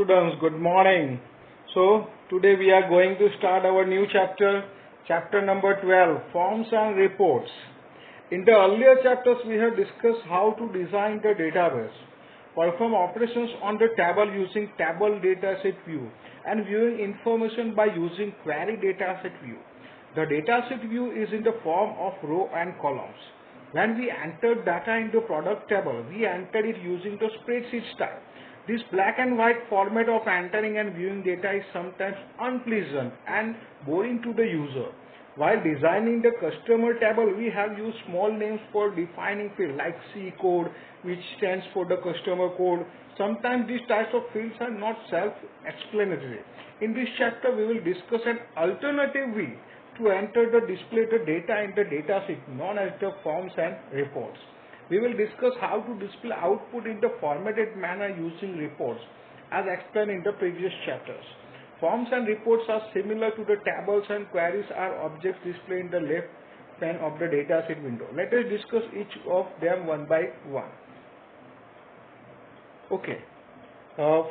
students, good morning. So today we are going to start our new chapter, chapter number 12, Forms and Reports. In the earlier chapters we have discussed how to design the database, perform operations on the table using table dataset view, and viewing information by using query dataset view. The dataset view is in the form of row and columns. When we entered data into product table, we entered it using the spreadsheet style. This black and white format of entering and viewing data is sometimes unpleasant and boring to the user. While designing the customer table, we have used small names for defining fields like C code, which stands for the customer code. Sometimes these types of fields are not self-explanatory. In this chapter, we will discuss an alternative way to enter the display the data in the data sheet known as the forms and reports. We will discuss how to display output in the formatted manner using reports as explained in the previous chapters. Forms and reports are similar to the tables and queries are objects displayed in the left pane of the data sheet window. Let us discuss each of them one by one. Okay.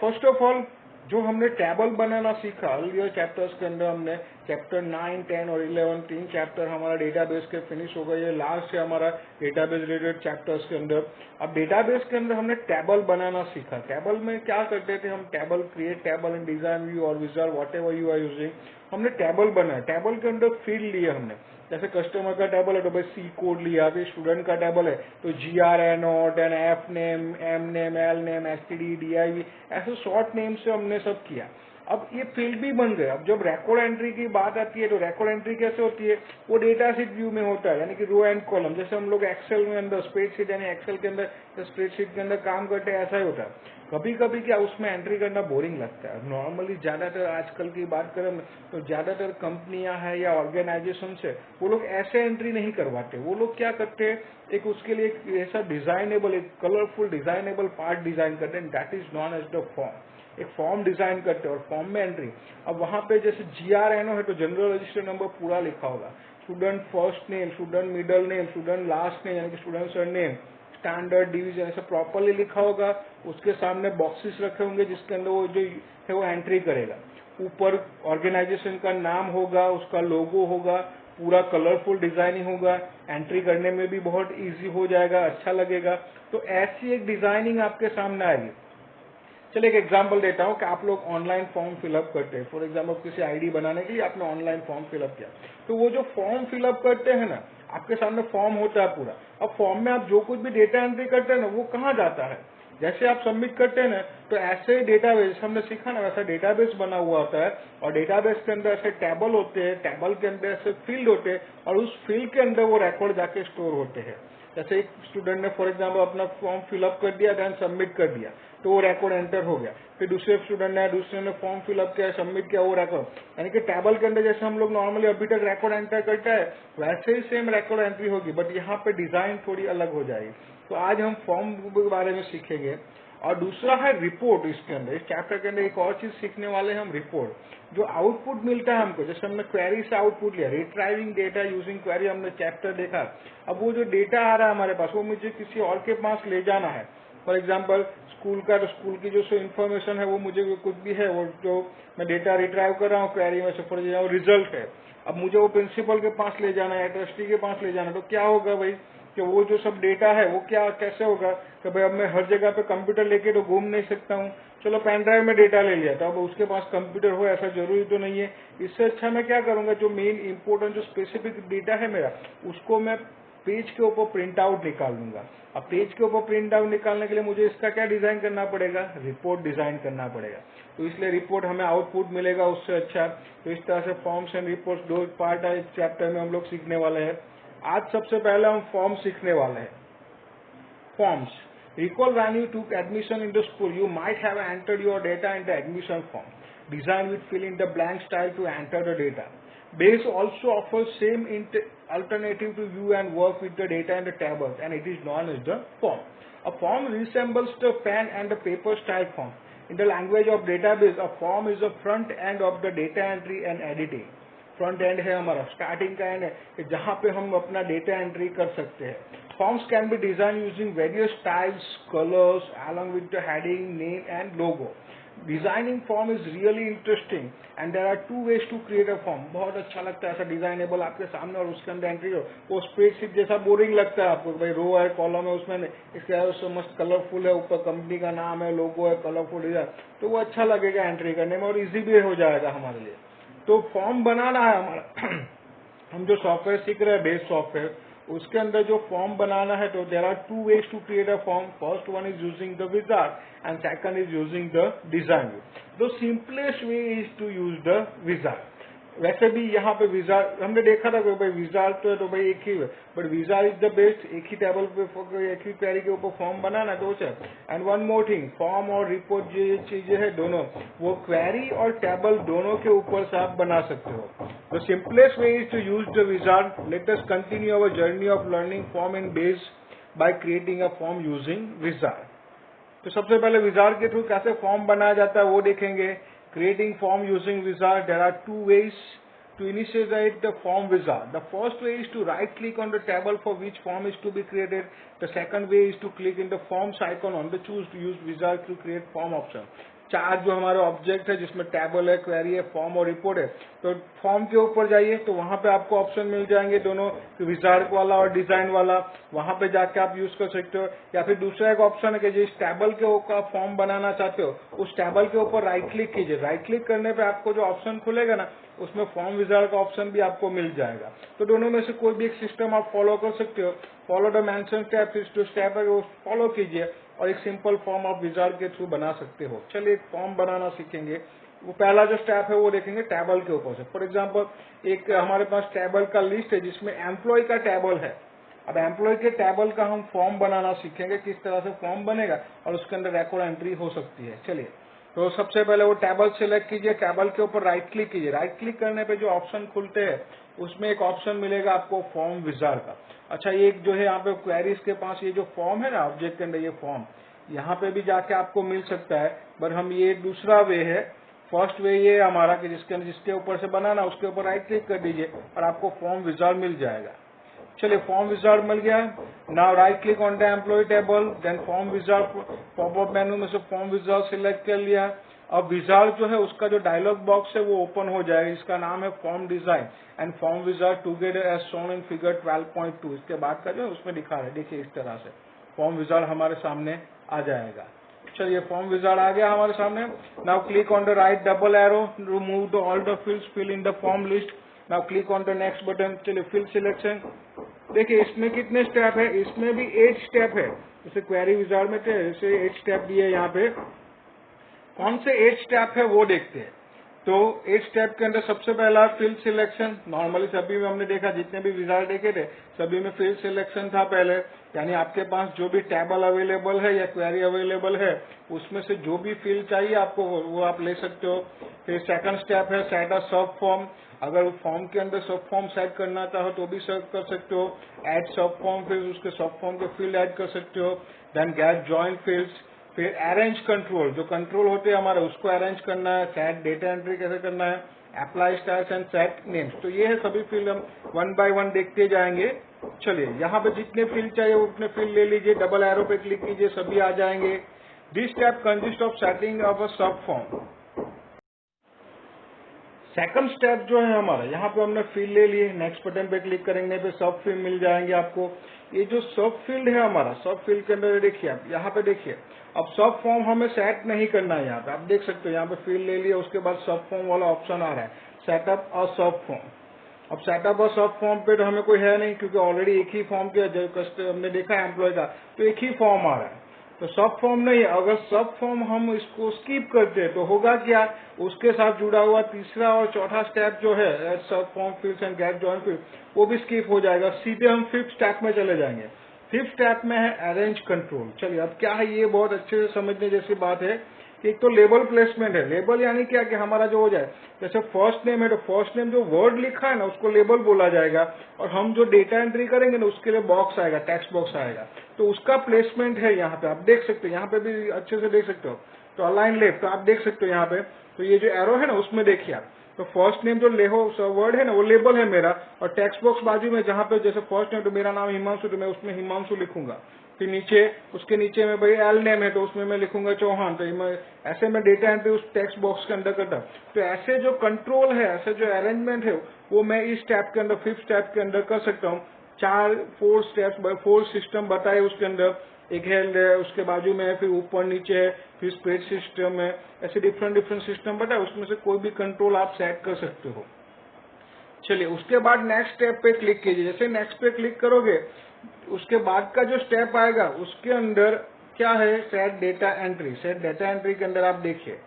First of all, जो हमने table बनाना सीखा earlier chapters के अंदर, हमने chapter 9, 10 और 11 तीन chapter हमारा database के फिनिश हो गए. ये लास्ट है हमारा डेटाबेस रिलेटेड चैप्टर्स के अंदर. अब डेटाबेस के अंदर हमने टेबल बनाना सीखा. टेबल में क्या करते थे हम? Table create table in design view और wizard whatever you are using, हमने टेबल बनाया. टेबल के अंदर फील्ड लिए हमने. जैसे कस्टमर का टेबल है तो भाई सी कोड लिया. फिर स्टूडेंट का टेबल है तो GRNOT and F name, M name, L name, STD, DIV, ऐसे शॉर्ट नेम से हमने सब किया. अब ये फील्ड भी बन गए. अब जब रिकॉर्ड एंट्री की बात आती है तो रिकॉर्ड एंट्री कैसे होती है? वो डेटा शीट व्यू में होता है, यानी कि रो एंड कॉलम. जैसे हम लोग एक्सेल में अंदर स्प्रेडशीट यानी एक्सेल के अंदर स्प्रेडशीट के अंदर काम करते हैं, ऐसा ही होता है. कभी कभी क्या उसमें एंट्री करना बोरिंग लगता है. नॉर्मली ज्यादातर आजकल की बात करें तो ज्यादातर कंपनियां हैं या ऑर्गेनाइजेशन है, वो लोग ऐसे एंट्री नहीं करवाते. वो लोग क्या करते हैं, एक उसके लिए एक ऐसा डिजाइनेबल, एक कलरफुल डिजाइनेबल पार्ट डिजाइन करते हैं, that is known as the form. एक फॉर्म डिजाइन करते हैं और फॉर्म में एंट्री. अब वहां पे जैसे GRNO है तो जनरल रजिस्टर नंबर पूरा लिखा होगा. Student first name, student middle name, student last name यानी कि student sir name, standard division, ऐसा प्रॉपरली लिखा होगा. उसके सामने बॉक्सेस रखे होंगे जिसके अंदर वो जो है वो एंट्री करेगा. ऊपर ऑर्गेनाइजेशन का नाम होगा, उसका लोगो होगा, पूरा कलरफुल डिजाइनिंग होगा. एंट्री करने में भी बहुत इजी हो जाएगा, अच्छा लगेगा. तो ऐसी एक डिजाइनिंग आपके सामने आएगी. चलिए एक एग्जांपल देता हूं कि आप लोग ऑनलाइन फॉर्म फिलअप करते हैं. फॉर एग्जांपल किसी आईडी बनाने के लिए आपने ऑनलाइन फॉर्म फिलअप किया, तो वो जो फॉर्म फिलअप करते हैं ना, आपके सामने फॉर्म होता है पूरा. अब फॉर्म में आप जो कुछ भी डेटा एंट्री करते हैं ना, वो कहाँ जाता है? जैसे आप सबमिट करते हैं ना, तो ऐसे डेटाबेस हमने सीखा ना, वैसा डेटाबेस बना हुआ होता है. और डेटाबेस के अंदर ऐसे टेबल होते हैं, टेबल के अंदर ऐसे फील्ड होते हैं और उस फील्ड के अंदर वो रिकॉर्ड जाके स्टोर होते हैं. जैसे एक स्टूडेंट ने फॉर एग्जांपल अपना फॉर्म फिलअप कर दिया, देन सबमिट कर दिया, तो वो रिकॉर्ड एंटर हो गया. फिर दूसरे ने फॉर्म फिलअप किया, सबमिट किया, वो रिकॉर्ड, यानी कि टेबल के अंदर जैसे हम लोग नॉर्मली अभी तक रिकॉर्ड एंटर करते हैं वैसे ही सेम रिकॉर्ड एंट्री होगी, बट यहाँ पे डिजाइन थोड़ी अलग हो जाएगी. तो आज हम फॉर्म के बारे में सीखेंगे. और दूसरा है रिपोर्ट. इसके अंदर इस चैप्टर के अंदर एक और चीज सीखने वाले हैं हम, रिपोर्ट. जो आउटपुट मिलता है हमको, जैसे हमने क्वेरी से आउटपुट लिया, रिट्राइविंग डेटा यूजिंग क्वेरी हमने चैप्टर देखा. अब वो जो डेटा आ रहा है हमारे पास, वो मुझे किसी और के पास ले जाना है. फॉर एग्जाम्पल स्कूल का, तो स्कूल की जो इन्फॉर्मेशन है वो मुझे कुछ भी है, वो जो मैं डेटा रिट्राइव कर रहा हूँ क्वेरी में से, फॉर एग्जाम्पल रिजल्ट है. अब मुझे वो प्रिंसिपल के पास ले जाना है, ट्रस्टी के पास ले जाना है, तो क्या होगा भाई कि वो जो सब डेटा है वो क्या कैसे होगा कि भाई अब मैं हर जगह पे कंप्यूटर लेके तो घूम नहीं सकता हूँ. चलो पेन ड्राइव में डेटा ले लिया, तो अब उसके पास कंप्यूटर हो ऐसा जरूरी तो नहीं है. इससे अच्छा मैं क्या करूंगा, जो मेन इंपोर्टेंट जो स्पेसिफिक डेटा है मेरा, उसको मैं पेज के ऊपर प्रिंट आउट निकाल लूंगा. अब पेज के ऊपर प्रिंट आउट निकालने के लिए मुझे इसका क्या डिजाइन करना पड़ेगा? रिपोर्ट डिजाइन करना पड़ेगा. तो इसलिए रिपोर्ट हमें आउटपुट मिलेगा उससे अच्छा. तो इस तरह से फॉर्म्स एंड रिपोर्ट्स दो पार्ट है इस चैप्टर में हम लोग सीखने वाले हैं. आज सबसे पहले हम फॉर्म सीखने वाले हैं. Forms. Recall when you took admission in the school, you might have entered your data in the admission form, designed with fill in the blank style to enter the data. Base also offers same alternative to view and work with the data in the tables, and it is known as the form. A form resembles the pen and the paper style form. In the language of database, a form is the front end of the data entry and editing. Front end है हमारा, starting का and है जहां पे हम अपना data entry कर सकते हैं. Forms can be design using various styles, colours along with the heading, name and logo. Designing form is really interesting and there are two ways to create a form. बहुत अच्छा लगता है ऐसा designable आपके सामने और उसके अंदर एंट्री हो। वो स्प्रेडशीट जैसा बोरिंग लगता है आपको, भाई रो है कॉलम है उसमें इसके मस्त कलरफुल है, ऊपर कंपनी का नाम है, लोगो है, कलरफुल डिजाइन, तो वो अच्छा लगेगा एंट्री करने में और इजी भी हो जाएगा हमारे लिए। तो फॉर्म बनाना है हमारा हम जो सॉफ्टवेयर सीख रहे हैं बेस सॉफ्टवेयर, उसके अंदर जो फॉर्म बनाना है, तो there are two ways to create a form. First one is using the wizard and second is using the design view. The simplest way is to use the wizard. वैसे भी यहाँ पे विजार्ड हमने देखा था कि भाई विजार्ड तो भाई एक ही है, but wizard is the best. एक ही टेबल पे एक ही क्वेरी के ऊपर फॉर्म बनाना दो से। And one more thing, form और रिपोर्ट जो ये चीजें है दोनों, वो क्वेरी और टेबल दोनों के ऊपर से आप बना सकते हो। The simplest way is to use the wizard. Let us continue our journey of learning form in base by creating a form using wizard. तो सबसे पहले विजार्ड के थ्रू कैसे फॉर्म बनाया जाता है वो देखेंगे। Creating form using wizard, there are two ways to initiate the form wizard. The first way is to right click on the table for which form is to be created. The second way is to click in the forms icon on the choose to use wizard to create form option. चार जो हमारे object है जिसमें table है, query है, form और report है, तो फॉर्म के ऊपर जाइए तो वहां पे आपको ऑप्शन मिल जाएंगे दोनों, विजार्ड वाला और डिजाइन वाला। वहां पे जाके आप यूज कर सकते हो। या फिर दूसरा एक ऑप्शन है कि जिस टेबल के ऊपर फॉर्म बनाना चाहते हो उस टेबल के ऊपर राइट क्लिक कीजिए। राइट क्लिक करने पे आपको जो ऑप्शन खुलेगा ना, उसमें फॉर्म विजार्ड का ऑप्शन भी आपको मिल जाएगा। तो दोनों में से कोई भी एक सिस्टम आप फॉलो कर सकते हो। फॉलो द मेंशन स्टेप, जो स्टेप है वो फॉलो कीजिए और एक सिंपल फॉर्म आप विजार्ड के थ्रू बना सकते हो। चलिए एक फॉर्म बनाना सीखेंगे। वो पहला जो स्टेप है वो देखेंगे टेबल के ऊपर से। फॉर एग्जांपल एक हमारे पास टेबल का लिस्ट है जिसमें एम्प्लॉय का टेबल है। अब एम्प्लॉय के टेबल का हम फॉर्म बनाना सीखेंगे, किस तरह से फॉर्म बनेगा और उसके अंदर रिकॉर्ड एंट्री हो सकती है। चलिए, तो सबसे पहले वो टेबल सिलेक्ट कीजिए, टेबल के ऊपर राइट क्लिक कीजिए। राइट क्लिक करने पे जो ऑप्शन खुलते हैं उसमें एक ऑप्शन मिलेगा आपको फॉर्म विजार्ड का। अच्छा, ये जो है यहाँ पे क्वेरीज के पास ये जो फॉर्म है ना ऑब्जेक्ट के अंदर, ये फॉर्म यहाँ पे भी जाके आपको मिल सकता है, पर हम ये दूसरा वे है। फर्स्ट वे ये हमारा कि जिसके ऊपर से बनाना उसके ऊपर राइट क्लिक कर दीजिए और आपको फॉर्म विजार्ड मिल जाएगा। चलिए, फॉर्म विजार्ड मिल गया। Now right click on the employee table, then form wizard, popup menu में से फॉर्म विजार्ड सिलेक्ट कर लिया। अब विजार्ड जो है उसका जो डायलॉग बॉक्स है वो ओपन हो जाएगा। इसका नाम है form design and form wizard together as shown in figure 12.2। इसके बाद का जो है उसमें दिखा रहा है, देखिए इस तरह से फॉर्म विजार्ड हमारे सामने आ जाएगा। चलिए, फॉर्म विजार्ड आ गया हमारे सामने। Now click on the right double arrow, remove the all the fields, fill in the form list. Now click on the next button. चलिए, फिल सिलेक्शन। देखिए इसमें कितने स्टेप है, इसमें भी 8 स्टेप है। जैसे क्वेरी विजार्ड में थे ऐसे 8 स्टेप दिए यहाँ पे। कौन से 8 स्टेप है वो देखते हैं। तो 8 स्टेप के अंदर सबसे पहला फिल सिलेक्शन। नॉर्मली सभी में हमने देखा, जितने भी विजार्ड देखे थे सभी में फिल सिलेक्शन था पहले, यानी आपके पास जो भी टेबल अवेलेबल है या क्वेरी अवेलेबल है उसमें से जो भी फिल चाहिए आपको वो आप ले सकते हो। फिर सेकंड स्टेप है सेट अ सब फॉर्म। अगर फॉर्म के अंदर सब फॉर्म सेट करना चाहो तो भी सेट कर सकते हो। ऐड सब फॉर्म, फिर उसके सब फॉर्म के फील्ड ऐड कर सकते हो। Then get joint fields. फिर अरेंज कंट्रोल, जो कंट्रोल होते हैं हमारे उसको अरेंज करना है। सेट डेटा एंट्री कैसे करना है, apply styles and set names. तो ये है सभी फील्ड, हम 1 बाय 1 देखते जाएंगे। चलिए, यहाँ पे जितने फील्ड चाहिए वो उतने फील्ड ले लीजिए, डबल एरो पे क्लिक कीजिए, सभी आ जाएंगे। This step consist of setting of a सब फॉर्म। सेकंड स्टेप जो है हमारा, यहाँ पे हमने फील्ड ले लिए, नेक्स्ट बटन पे क्लिक करेंगे पे सब फील्ड मिल जाएंगे आपको। ये जो सब फील्ड है हमारा, सब फील्ड के अंदर देखिए आप यहाँ पे देखिए, अब सब फॉर्म हमें सेट नहीं करना है। यहाँ पे आप देख सकते हो, यहाँ पे फील्ड ले लिया, उसके बाद सब फॉर्म वाला ऑप्शन आ रहा है, सेटअप और सब फॉर्म। अब सेटअप और सब फॉर्म पे तो हमें कोई है नहीं, क्योंकि ऑलरेडी एक ही फॉर्म के जो हमने देखा है एम्प्लॉय का, तो एक ही फॉर्म आ रहा है। तो सब फॉर्म नहीं है। अगर सब फॉर्म हम इसको स्किप करते हैं तो होगा क्या, उसके साथ जुड़ा हुआ तीसरा और चौथा स्टेप जो है सब form fields and get joint field, वो भी स्किप हो जाएगा। सीधे हम 5th स्टेप में चले जाएंगे। 5th स्टेप में है अरेंज कंट्रोल। चलिए, अब क्या है, ये बहुत अच्छे से समझने जैसी बात है। एक तो लेबल प्लेसमेंट है। लेबल यानी क्या कि हमारा जो हो जाए, जैसे फर्स्ट नेम है तो फर्स्ट नेम जो वर्ड लिखा है ना उसको लेबल बोला जाएगा, और हम जो डेटा एंट्री करेंगे ना उसके लिए बॉक्स आएगा, टेक्स्ट बॉक्स आएगा, तो उसका प्लेसमेंट है। यहाँ पे आप देख सकते हो, यहाँ पे भी अच्छे से देख सकते हो। तो अलाइन लेफ्ट, तो आप देख सकते हो यहाँ पे, तो ये जो एरो है ना उसमें देखिए आप, तो फर्स्ट नेम जो लेहो वर्ड है ना वो लेबल है मेरा, और टेक्स्ट बॉक्स बाजू में जहाँ पे जैसे फर्स्ट नेम तो मेरा नाम हिमांशु, तो मैं उसमें हिमांशु लिखूंगा। फिर नीचे उसके नीचे में भाई एल नेम है तो उसमें मैं लिखूंगा चौहान, तो ऐसे मैं डेटा एंट्री उस टेक्स्ट बॉक्स के अंदर करता हूँ। तो ऐसे जो कंट्रोल है, ऐसे जो अरेंजमेंट है वो मैं इस स्टेप के अंदर, 5th स्टेप के अंदर कर सकता हूँ। 4 स्टेप्स 4 सिस्टम बताए उसके अंदर, एक है उसके बाजू में है, फिर ऊपर नीचे है, फिर स्प्रेड सिस्टम है, ऐसे डिफरेंट सिस्टम बताए, उसमें से कोई भी कंट्रोल आप सेट कर सकते हो। चलिए उसके बाद नेक्स्ट स्टेप पे क्लिक कीजिए। जैसे नेक्स्ट पे क्लिक करोगे उसके बाद का जो स्टेप आएगा उसके अंदर क्या है, set data entry. Set data entry के अंदर आप देखिए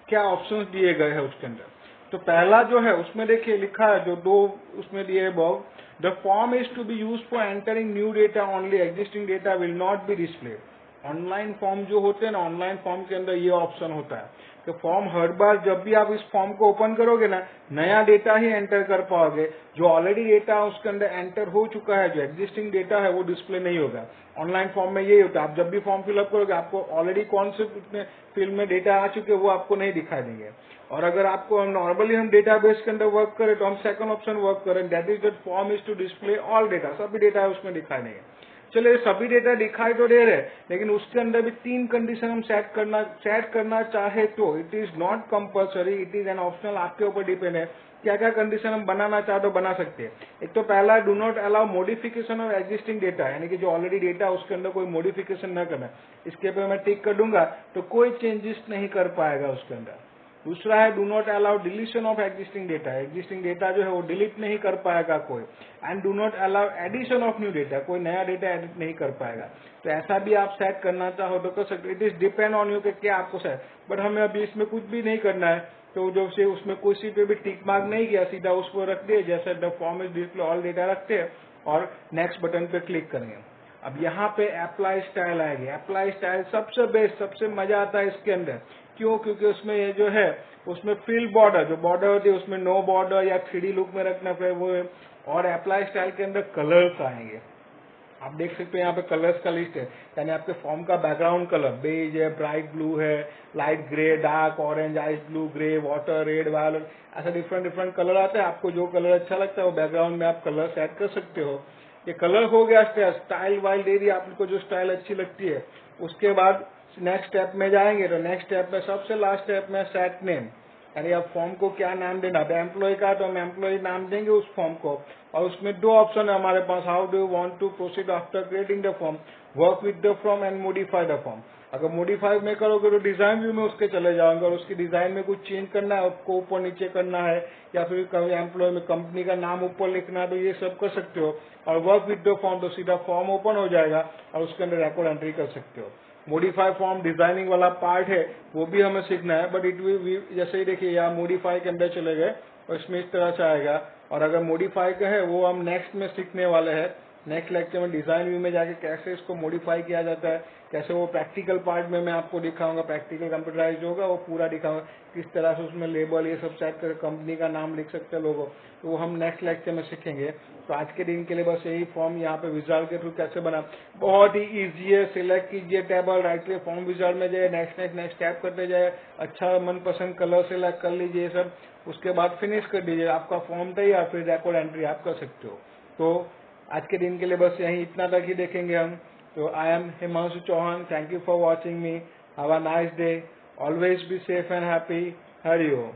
क्या ऑप्शंस दिए गए हैं उसके अंदर। तो पहला जो है उसमें देखिए लिखा है, जो 2 उसमें दिए है box, the form is to be use for entering new data only, existing data will not be display. Online form जो होते हैं ना, ऑनलाइन फॉर्म के अंदर ये ऑप्शन होता है कि फॉर्म हर बार जब भी आप इस फॉर्म को ओपन करोगे ना, नया डेटा ही एंटर कर पाओगे। जो ऑलरेडी डेटा उसके अंदर एंटर हो चुका है, जो एग्जिस्टिंग डेटा है वो डिस्प्ले नहीं होगा। ऑनलाइन फॉर्म में यही होता है, आप जब भी फॉर्म फिलअप करोगे आपको ऑलरेडी कौन से फील्ड में डेटा आ चुके हैं वो आपको नहीं दिखाई देंगे। और अगर आपको नॉर्मली हम डेटाबेस के अंदर वर्क करें तो हम सेकंड ऑप्शन वर्क करें, that is that form is to display all data, सभी डेटा है उसमें दिखाई देंगे। चलिए सभी डेटा दिखाई तो दे रहे, लेकिन उसके अंदर भी 3 कंडीशन हम सेट करना चाहे तो it is not compulsory, it is an optional, आपके ऊपर डिपेंड है क्या क्या कंडीशन हम बनाना चाहे तो बना सकते हैं। एक तो पहला, do not allow modification of existing data, यानी कि जो ऑलरेडी डेटा उसके अंदर कोई मॉडिफिकेशन न करना। इसके पे मैं टिक कर दूंगा तो कोई चेंजेस नहीं कर पाएगा उसके अंदर। दूसरा है do not allow deletion of existing data, existing data जो है वो डिलीट नहीं कर पाएगा कोई। And do not allow addition of new data, कोई नया डेटा एडिट नहीं कर पाएगा। तो ऐसा भी आप सेट करना चाहो तो कर सकते, it is depend on you कि क्या आपको सेट। बट हमें अभी इसमें कुछ भी नहीं करना है, तो जो से उसमें किसी पे भी टिक मार्क नहीं किया, सीधा उस पर रख दिए जैसे the form is display all data रखते हैं और नेक्स्ट बटन पे क्लिक करेंगे। अब यहाँ पे अप्लाई स्टाइल आएगी। अप्लाई स्टाइल सबसे बेस्ट, सबसे मजा आता है इसके अंदर। क्यों? क्योंकि उसमें ये जो है उसमें फिल बॉर्डर, जो बॉर्डर होती है उसमें नो बॉर्डर या 3D लुक में रखना पड़े वो है। और अप्लाई स्टाइल के अंदर कलर्स आएंगे, आप देख सकते हैं यहाँ पे कलर्स का लिस्ट है, यानी आपके फॉर्म का बैकग्राउंड कलर बेज है, ब्राइट ब्लू है, light grey, dark orange, ice blue, grey, water, red, violet, ऐसा डिफरेंट कलर आता है। आपको जो कलर अच्छा लगता है वो बैकग्राउंड में आप कलर सेट कर सकते हो। ये कलर हो गया स्टाइल वाइल दे दी आपको जो स्टाइल अच्छी लगती है। उसके बाद नेक्स्ट स्टेप में जाएंगे तो नेक्स्ट स्टेप में सबसे लास्ट स्टेप में सेट नेम, यानी आप फॉर्म को क्या नाम देना। अब एम्प्लॉय का तो हम एम्प्लॉय नाम देंगे उस फॉर्म को। और उसमें 2 ऑप्शन है हमारे पास, how do you want to proceed after creating the form, work with the form and modify the form. अगर मॉडिफाई में करोगे तो डिजाइन व्यू में उसके चले जाओगे और उसकी डिजाइन में कुछ चेंज करना है, आपको ऊपर नीचे करना है या फिर एम्प्लॉय में कंपनी का नाम ऊपर लिखना है तो ये सब कर सकते हो। और वर्क विद द फॉर्म तो सीधा फॉर्म ओपन हो जाएगा और उसके अंदर रिकॉर्ड एंट्री कर सकते हो। मॉडिफाई फॉर्म डिजाइनिंग वाला पार्ट है वो भी हमें सीखना है, बट इट विल जैसे ही देखिए यहाँ मॉडिफाई के अंदर चले गए और इसमें इस तरह से आएगा। और अगर मॉडिफाई का है वो हम नेक्स्ट में सीखने वाले हैं। नेक्स्ट लेक्चर में डिजाइन व्यू में जाके कैसे इसको मॉडिफाई किया जाता है, कैसे वो प्रैक्टिकल पार्ट में मैं आपको दिखाऊंगा, प्रैक्टिकल कंप्यूटराइज होगा वो पूरा दिखाऊंगा, किस तरह से उसमें लेबल ये सब सेट कर कंपनी का नाम लिख सकते हैं लोगों, तो वो हम नेक्स्ट लेक्चर में सीखेंगे। तो आज के दिन के लिए बस यही फॉर्म यहाँ पे विजार्ड के थ्रू कैसे बना, बहुत ही ईजी है। सिलेक्ट कीजिए table, right click form wizard में जाए, नेक्स्ट टैप करते जाए, अच्छा मनपसंद कलर सिलेक्ट कर लीजिए सब, उसके बाद फिनिश कर दीजिए, आपका फॉर्म तैयार, फिर रिकॉर्ड एंट्री आप कर सकते हो। तो आज के दिन के लिए बस यही इतना तक ही देखेंगे हम। तो I am Himanshu Chauhan, thank you for watching me, have a nice day, always be safe and happy, Hari Om.